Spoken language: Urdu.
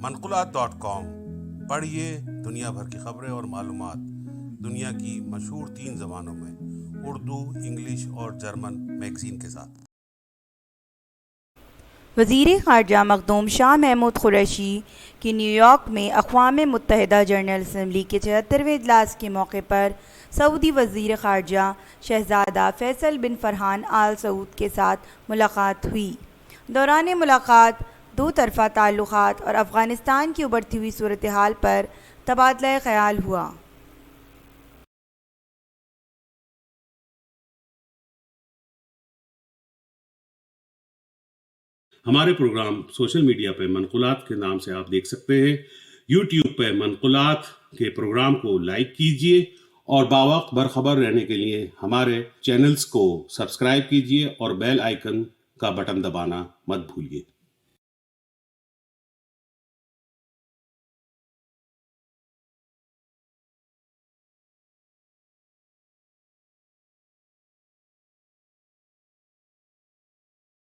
منقولات.com پڑھیے دنیا بھر کی خبریں اور معلومات دنیا کی مشہور 3 زبانوں میں، اردو، انگلش اور جرمن میگزین کے ساتھ۔ وزیر خارجہ مخدوم شاہ محمود قریشی کی نیو یارک میں اقوام متحدہ جنرل اسمبلی کے 76ویں اجلاس کے موقع پر سعودی وزیر خارجہ شہزادہ فیصل بن فرحان آل سعود کے ساتھ ملاقات ہوئی۔ دوران ملاقات دو طرفہ تعلقات اور افغانستان کی ابھرتی ہوئی صورتحال پر تبادلہ خیال ہوا۔ ہمارے پروگرام سوشل میڈیا پہ منقولات کے نام سے آپ دیکھ سکتے ہیں۔ یوٹیوب پہ منقولات کے پروگرام کو لائک کیجئے اور باوقت برخبر رہنے کے لیے ہمارے چینلز کو سبسکرائب کیجئے اور بیل آئیکن کا بٹن دبانا مت بھولیے۔